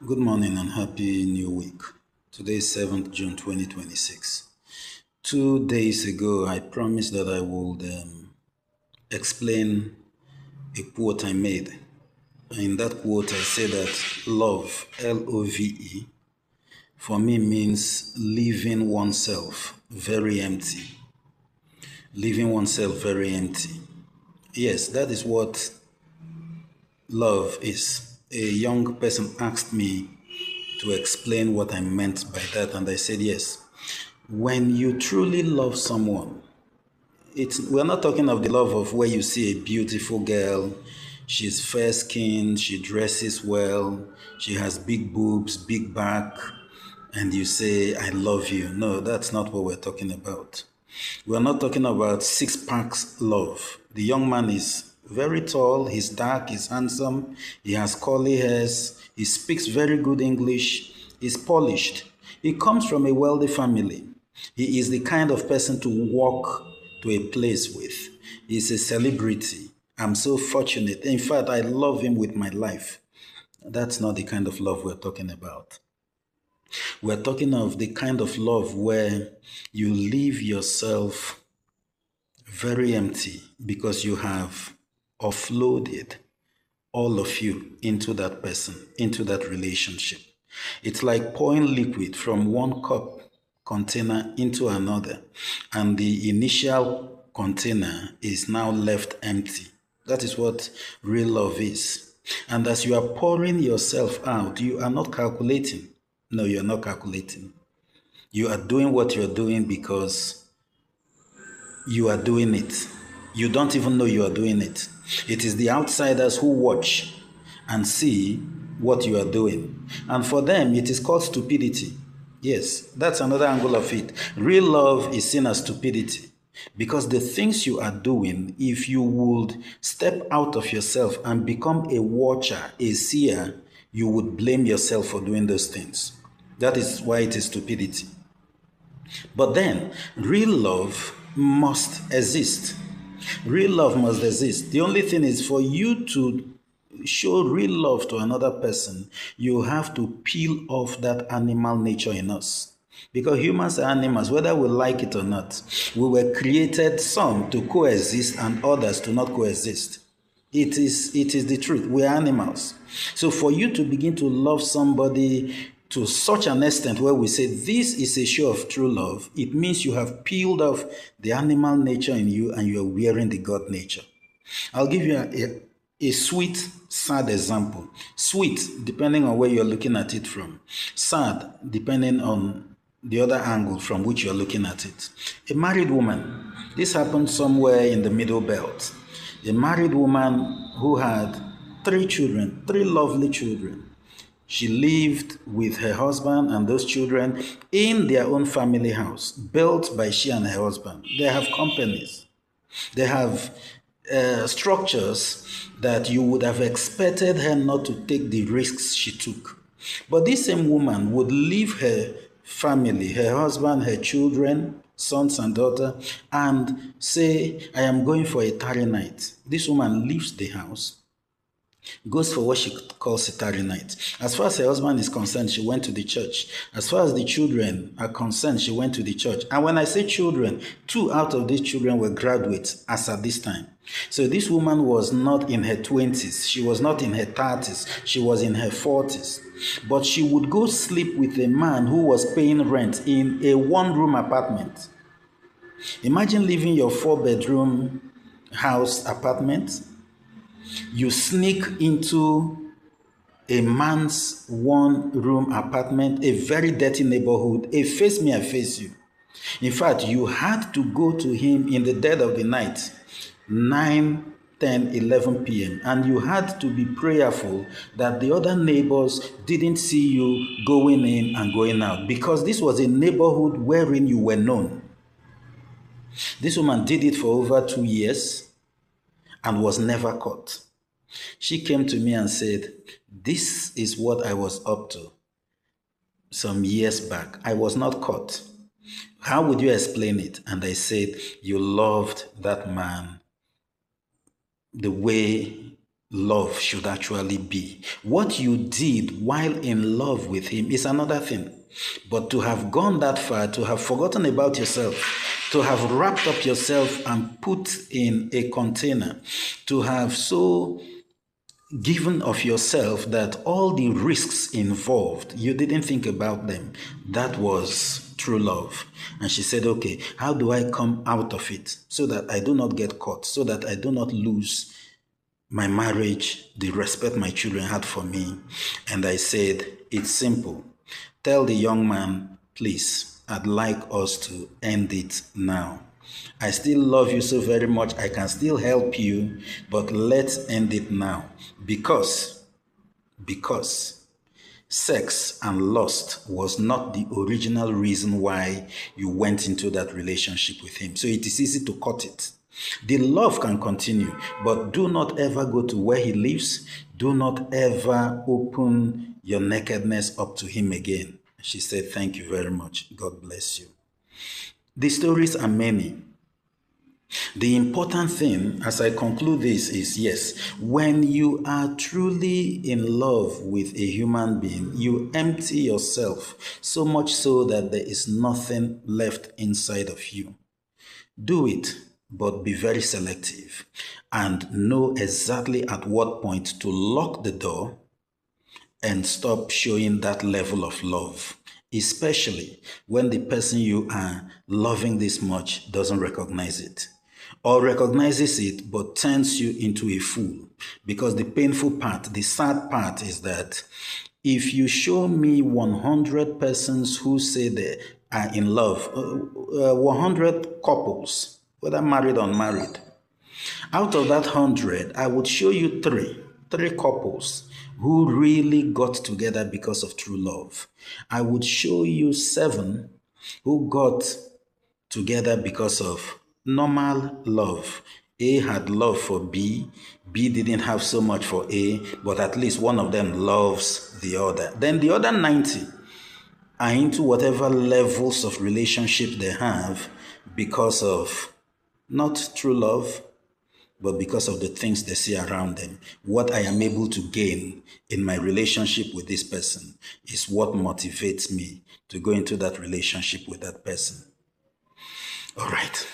Good morning and happy new week. Today is 7th June 2026. 2 days ago, I promised that I would explain a quote I made. In that quote, I say that love, Love, for me means leaving oneself very empty. Leaving oneself very empty. Yes, that is what love is. A young person asked me to explain what I meant by that, and I said yes. When you truly love someone, we're not talking of the love of where you see a beautiful girl, she's fair skinned, she dresses well, she has big boobs, big back, and you say, I love you. No, that's not what we're talking about. We're not talking about six packs love. The young man is very tall, he's dark, he's handsome, he has curly hairs, he speaks very good English, he's polished. He comes from a wealthy family. He is the kind of person to walk to a place with. He's a celebrity. I'm so fortunate. In fact, I love him with my life. That's not the kind of love we're talking about. We're talking of the kind of love where you leave yourself very empty because you have offloaded all of you into that person, into that relationship. It's like pouring liquid from one cup container into another, and the initial container is now left empty. That is what real love is. And as you are pouring yourself out, you are not calculating. No, you're not calculating. You are doing what you're doing because you are doing it. You don't even know you are doing it. It is the outsiders who watch and see what you are doing. And for them, it is called stupidity. Yes, that's another angle of it. Real love is seen as stupidity because the things you are doing, if you would step out of yourself and become a watcher, a seer, you would blame yourself for doing those things. That is why it is stupidity. But then, real love must exist. Real love must exist. The only thing is for you to show real love to another person, you have to peel off that animal nature in us. Because humans are animals, whether we like it or not. We were created some to coexist and others to not coexist. It is the truth. We are animals. So for you to begin to love somebody to such an extent where we say this is a show of true love, it means you have peeled off the animal nature in you and you are wearing the God nature. I'll give you a sweet, sad example. Sweet, depending on where you're looking at it from. Sad, depending on the other angle from which you're looking at it. A married woman. This happened somewhere in the middle belt. A married woman who had three children, three lovely children. She lived with her husband and those children in their own family house, built by she and her husband. They have companies. They have structures that you would have expected her not to take the risks she took. But this same woman would leave her family, her husband, her children, sons and daughter, and say, I am going for a tarry night. This woman leaves the house, goes for what she calls a tarry night. As far as her husband is concerned, she went to the church. As far as the children are concerned, she went to the church. And when I say children, two out of these children were graduates as at this time. So this woman was not in her 20s. She was not in her 30s. She was in her 40s. But she would go sleep with a man who was paying rent in a one-room apartment. Imagine leaving your four-bedroom house apartment. You sneak into a man's one-room apartment, a very dirty neighborhood, a face me, I face you. In fact, you had to go to him in the dead of the night, 9, 10, 11 p.m., and you had to be prayerful that the other neighbors didn't see you going in and going out because this was a neighborhood wherein you were known. This woman did it for over 2 years and was never caught. She came to me and said, this is what I was up to some years back. I was not caught. How would you explain it? And I said, you loved that man the way love should actually be. What you did while in love with him is another thing. But to have gone that far, to have forgotten about yourself, to have wrapped up yourself and put in a container, to have so given of yourself that all the risks involved, you didn't think about them. That was true love. And she said, okay, how do I come out of it so that I do not get caught, so that I do not lose my marriage, the respect my children had for me? And I said, it's simple. Tell the young man, please, I'd like us to end it now. I still love you so very much. I can still help you, but let's end it now. Because sex and lust was not the original reason why you went into that relationship with him. So it is easy to cut it. The love can continue, but do not ever go to where he lives. Do not ever open your nakedness up to him again. She said, thank you very much. God bless you. The stories are many. The important thing, as I conclude this, is yes, when you are truly in love with a human being, you empty yourself so much so that there is nothing left inside of you. Do it, but be very selective and know exactly at what point to lock the door and stop showing that level of love, especially when the person you are loving this much doesn't recognize it, or recognizes it but turns you into a fool. Because the painful part, the sad part is that if you show me 100 persons who say they are in love, 100 couples, whether married or unmarried, out of that 100, I would show you three couples who really got together because of true love. I would show you 7 who got together because of normal love. A had love for B. B didn't have so much for A, but at least one of them loves the other. Then the other 90 are into whatever levels of relationship they have because of not true love, but because of the things they see around them. What I am able to gain in my relationship with this person is what motivates me to go into that relationship with that person. All right.